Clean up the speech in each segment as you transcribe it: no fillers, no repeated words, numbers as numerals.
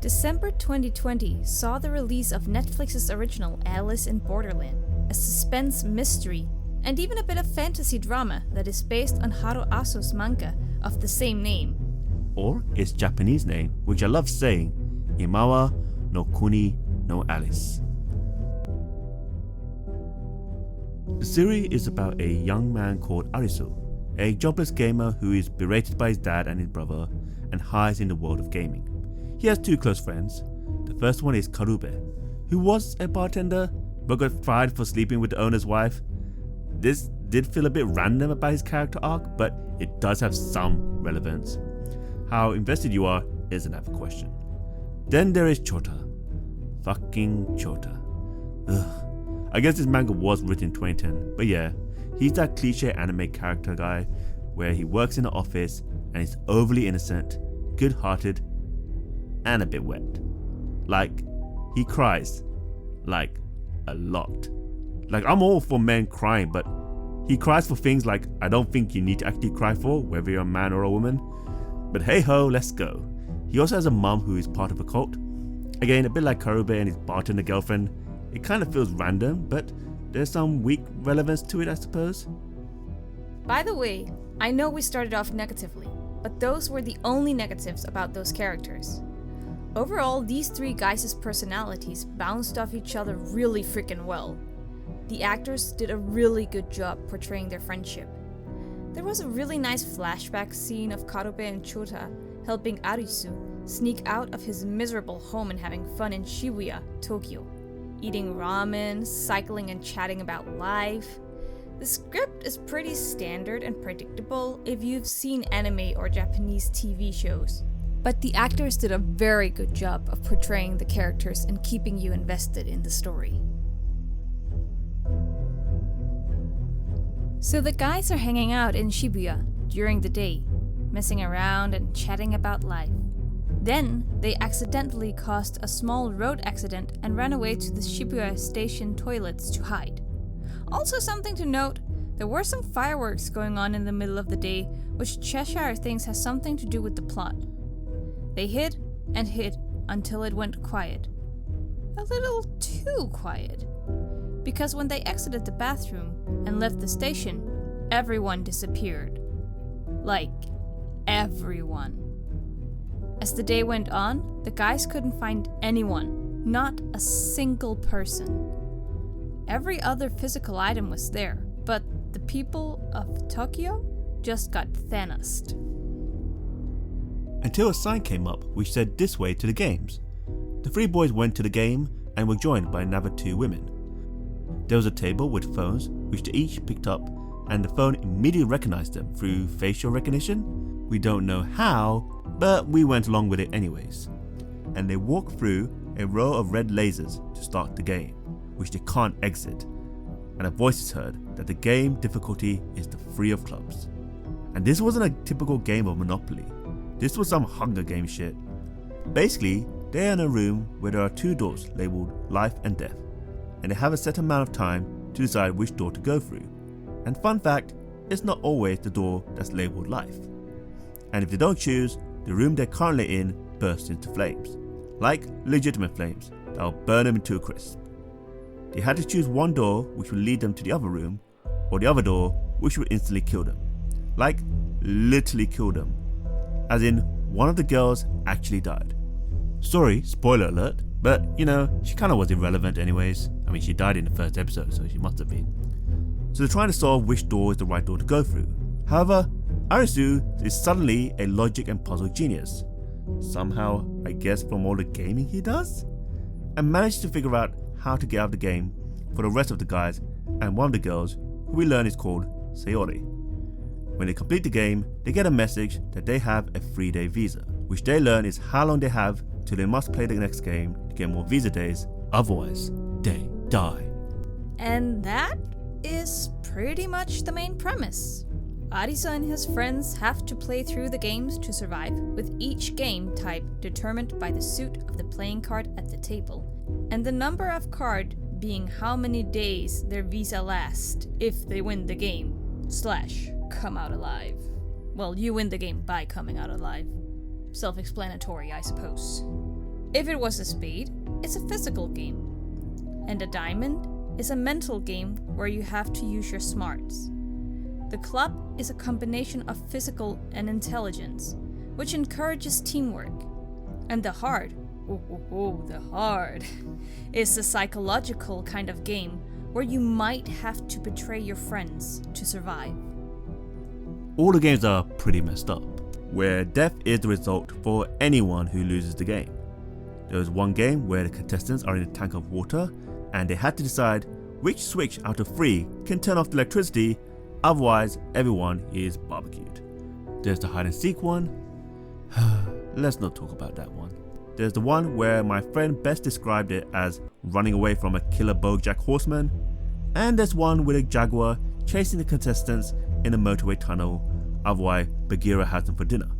December 2020 saw the release of Netflix's original Alice in Borderland, a suspense mystery and even a bit of fantasy drama that is based on Haru Aso's manga of the same name. Or its Japanese name, which I love saying, Imawa no Kuni no Alice. The series is about a young man called Arisu, a jobless gamer who is berated by his dad and his brother and hides in the world of gaming. He has two close friends. The first one is Karube, who was a bartender but got fired for sleeping with the owner's wife. This did feel a bit random about his character arc, but it does have some relevance. How invested you are is another question. Then there is Chota. Fucking Chota. Ugh. I guess this manga was written in 2010, but yeah, he's that cliche anime character guy where he works in the office and is overly innocent, good-hearted, and a bit wet. Like, he cries. Like, a lot. Like, I'm all for men crying, but he cries for things like I don't think you need to actually cry for, whether you're a man or a woman. But hey ho, let's go. He also has a mum who is part of a cult. Again, a bit like Karube and his bartender girlfriend. It kind of feels random, but there's some weak relevance to it, I suppose. By the way, I know we started off negatively, but those were the only negatives about those characters. Overall, these three guys' personalities bounced off each other really freaking well. The actors did a really good job portraying their friendship. There was a really nice flashback scene of Karube and Chota helping Arisu sneak out of his miserable home and having fun in Shibuya, Tokyo, eating ramen, cycling and chatting about life. The script is pretty standard and predictable if you've seen anime or Japanese TV shows. But the actors did a very good job of portraying the characters and keeping you invested in the story. So the guys are hanging out in Shibuya during the day, messing around and chatting about life. Then they accidentally caused a small road accident and ran away to the Shibuya station toilets to hide. Also something to note, there were some fireworks going on in the middle of the day, which Cheshire thinks has something to do with the plot. They hid and hid until it went quiet. A little too quiet. Because when they exited the bathroom and left the station, everyone disappeared. Like, everyone. As the day went on, the guys couldn't find anyone, not a single person. Every other physical item was there, but the people of Tokyo just got Thanos'd. Until a sign came up which said this way to the games. The three boys went to the game and were joined by another two women. There was a table with phones which they each picked up, and the phone immediately recognized them through facial recognition. We don't know how, but we went along with it anyways. And they walked through a row of red lasers to start the game, which they can't exit. And a voice is heard that the game difficulty is the 3 of clubs. And this wasn't a typical game of Monopoly. This was some Hunger Game shit. Basically, they are in a room where there are 2 doors labelled life and death, and they have a set amount of time to decide which door to go through. And fun fact, it's not always the door that's labelled life. And if they don't choose, the room they're currently in bursts into flames. Like legitimate flames that will burn them into a crisp. They had to choose one door which would lead them to the other room, or the other door which would instantly kill them. Like, literally kill them. As in, one of the girls actually died. Sorry, spoiler alert, but you know, she kinda was irrelevant anyways. I mean, she died in the first episode, so she must have been. So they're trying to solve which door is the right door to go through. However, Arisu is suddenly a logic and puzzle genius. Somehow, I guess from all the gaming he does? And manages to figure out how to get out of the game for the rest of the guys and one of the girls, who we learn is called Sayori. When they complete the game, they get a message that they have a 3-day visa, which they learn is how long they have till they must play the next game to get more visa days, otherwise they die. And that is pretty much the main premise. Arisa and his friends have to play through the games to survive, with each game type determined by the suit of the playing card at the table, and the number of card being how many days their visa lasts if they win the game / come out alive. Well, you win the game by coming out alive. Self-explanatory, I suppose. If it was a spade, it's a physical game. And a diamond is a mental game where you have to use your smarts. The club is a combination of physical and intelligence, which encourages teamwork. And the heart, the heart, is a psychological kind of game where you might have to betray your friends to survive. All the games are pretty messed up, where death is the result for anyone who loses the game. There was one game where the contestants are in a tank of water and they had to decide which switch out of 3 can turn off the electricity, otherwise everyone is barbecued. There's the hide and seek one. Let's not talk about that one. There's the one where my friend best described it as running away from a killer Bojack horseman. And there's one with a jaguar chasing the contestants in a motorway tunnel, otherwise Bagheera has them for dinner.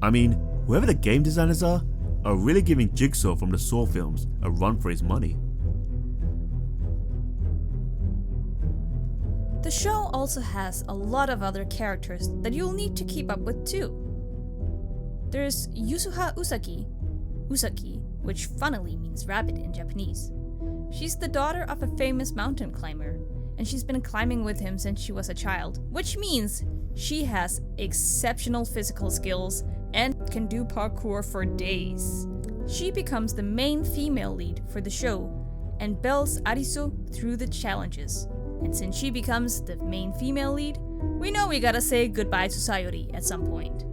I mean, whoever the game designers are really giving Jigsaw from the Saw films a run for his money. The show also has a lot of other characters that you'll need to keep up with too. There's Yusuha Usaki, which funnily means rabbit in Japanese. She's the daughter of a famous mountain climber, and she's been climbing with him since she was a child, which means she has exceptional physical skills and can do parkour for days. She becomes the main female lead for the show and bells Arisu through the challenges. And since she becomes the main female lead, we know we gotta say goodbye to Sayori at some point.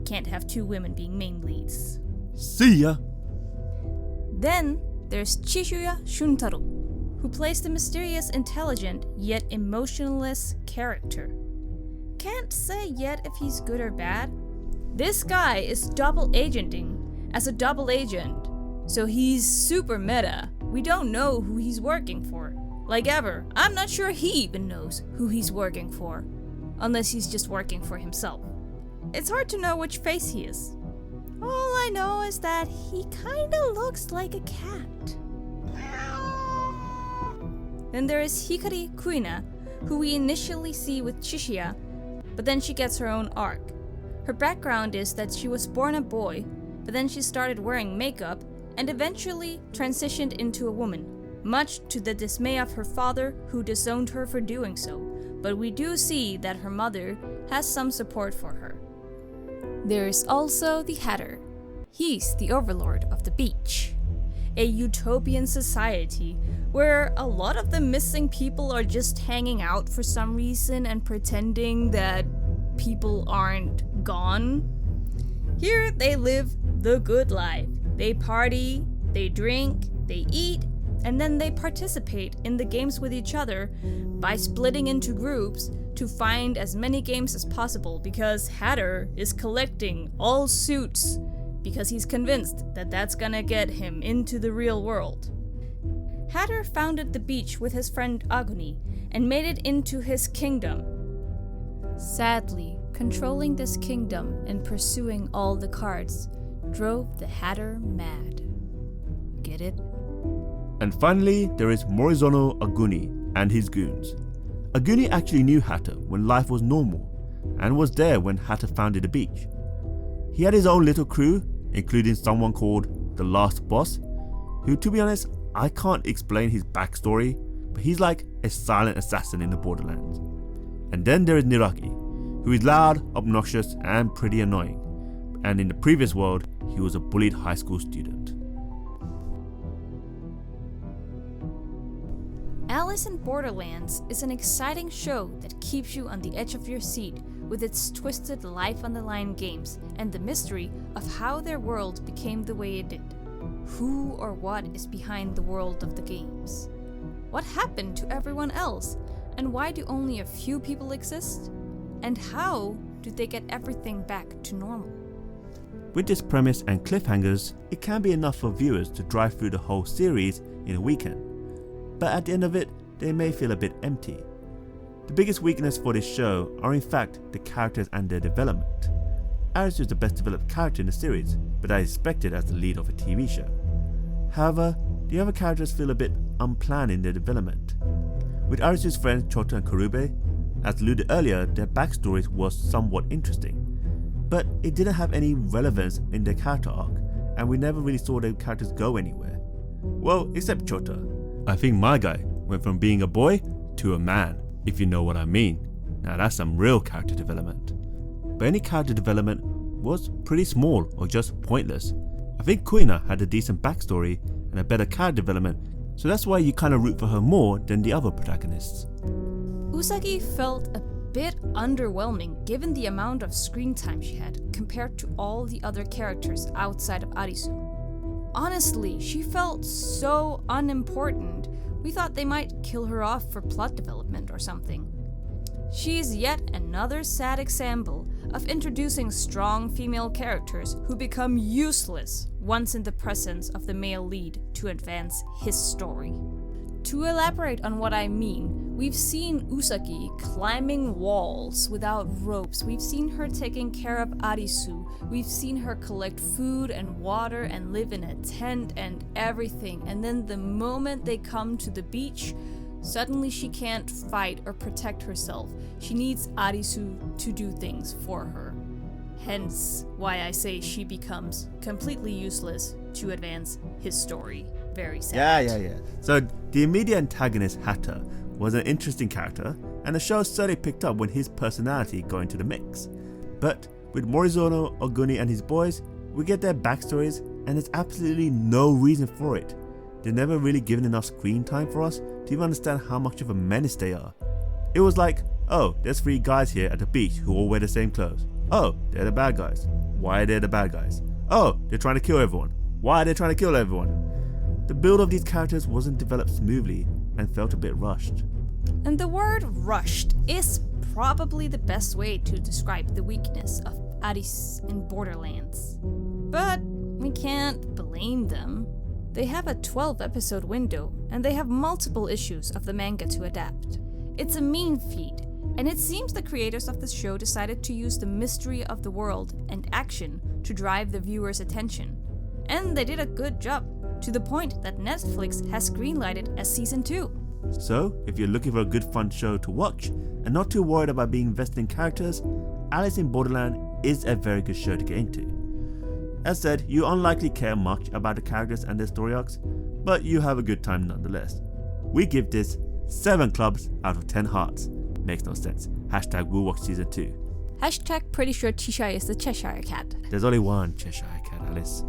Can't have 2 women being main leads. See ya! Then there's Chishire Shuntaro, who plays the mysterious, intelligent, yet emotionless character. Can't say yet if he's good or bad. This guy is double agenting as a double agent, so he's super meta. We don't know who he's working for. Like ever, I'm not sure he even knows who he's working for, unless he's just working for himself. It's hard to know which face he is. All I know is that he kinda looks like a cat. Then there is Hikari Kuina, who we initially see with Cheshire, but then she gets her own arc. Her background is that she was born a boy, but then she started wearing makeup and eventually transitioned into a woman, much to the dismay of her father, who disowned her for doing so, but we do see that her mother has some support for her. There is also the Hatter. He's the overlord of the beach, a utopian society where a lot of the missing people are just hanging out for some reason and pretending that people aren't gone. Here they live the good life. They party, they drink, they eat, and then they participate in the games with each other by splitting into groups to find as many games as possible, because Hatter is collecting all suits because he's convinced that that's gonna get him into the real world. Hatter founded the beach with his friend Aguni and made it into his kingdom. Sadly, controlling this kingdom and pursuing all the cards drove the Hatter mad. Get it? And finally, there is Morizono Aguni and his goons. Aguni actually knew Hatter when life was normal, and was there when Hatter founded the beach. He had his own little crew, including someone called the Last Boss, who, to be honest, I can't explain his backstory, but he's like a silent assassin in the Borderlands. And then there is Niraki, who is loud, obnoxious, and pretty annoying, and in the previous world, he was a bullied high school student. Alice in Borderlands is an exciting show that keeps you on the edge of your seat with its twisted life-on-the-line games and the mystery of how their world became the way it did. Who or what is behind the world of the games? What happened to everyone else? And why do only a few people exist? And how do they get everything back to normal? With this premise and cliffhangers, it can be enough for viewers to drive through the whole series in a weekend. But at the end of it, they may feel a bit empty. The biggest weakness for this show are in fact the characters and their development. Arisu is the best developed character in the series, but I expect it as the lead of a TV show. However, the other characters feel a bit unplanned in their development. With Arisu's friends Chota and Karube, as alluded earlier, their backstories was somewhat interesting, but it didn't have any relevance in their character arc, and we never really saw their characters go anywhere. Well, except Chota. I think my guy went from being a boy to a man, if you know what I mean. Now that's some real character development. But any character development was pretty small or just pointless. I think Kuina had a decent backstory and a better character development, so that's why you kind of root for her more than the other protagonists. Usagi felt a bit underwhelming given the amount of screen time she had compared to all the other characters outside of Arisu. Honestly, she felt so unimportant. We thought they might kill her off for plot development or something. She is yet another sad example of introducing strong female characters who become useless once in the presence of the male lead to advance his story. To elaborate on what I mean, we've seen Usagi climbing walls without ropes, we've seen her taking care of Arisu, we've seen her collect food and water and live in a tent and everything, and then the moment they come to the beach, suddenly she can't fight or protect herself. She needs Arisu to do things for her. Hence why I say she becomes completely useless to advance his story. Very sad. Yeah. So the immediate antagonist, Hatta, was an interesting character, and the show certainly picked up when his personality got into the mix. But with Morizono Aguni and his boys, we get their backstories, and there's absolutely no reason for it. They're never really given enough screen time for us to even understand how much of a menace they are. It was like, oh, there's 3 guys here at the beach who all wear the same clothes. Oh, they're the bad guys. Why are they the bad guys? Oh, they're trying to kill everyone. Why are they trying to kill everyone? The build of these characters wasn't developed smoothly and felt a bit rushed. And the word rushed is probably the best way to describe the weakness of Aris in Borderlands. But we can't blame them. They have a 12-episode window, and they have multiple issues of the manga to adapt. It's a mean feat, and it seems the creators of the show decided to use the mystery of the world and action to drive the viewer's attention. And they did a good job, to the point that Netflix has greenlighted a season 2. So, if you're looking for a good fun show to watch, and not too worried about being invested in characters, Alice in Borderland is a very good show to get into. As said, you unlikely care much about the characters and their story arcs, but you have a good time nonetheless. We give this 7 clubs out of 10 hearts. Makes no sense. Hashtag we'll watch season 2. Hashtag pretty sure Cheshire is the Cheshire cat. There's only one Cheshire cat, Alice.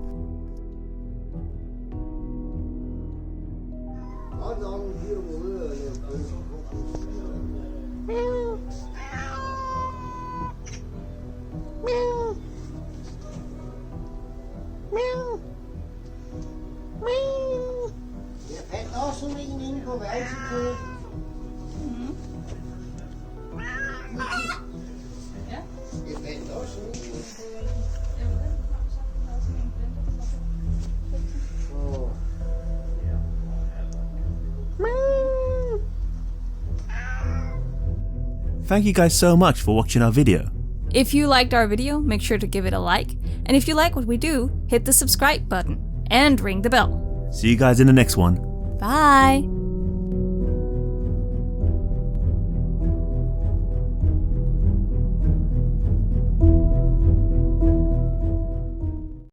Thank you guys so much for watching our video. If you liked our video, make sure to give it a like. And if you like what we do, hit the subscribe button and ring the bell. See you guys in the next one. Bye!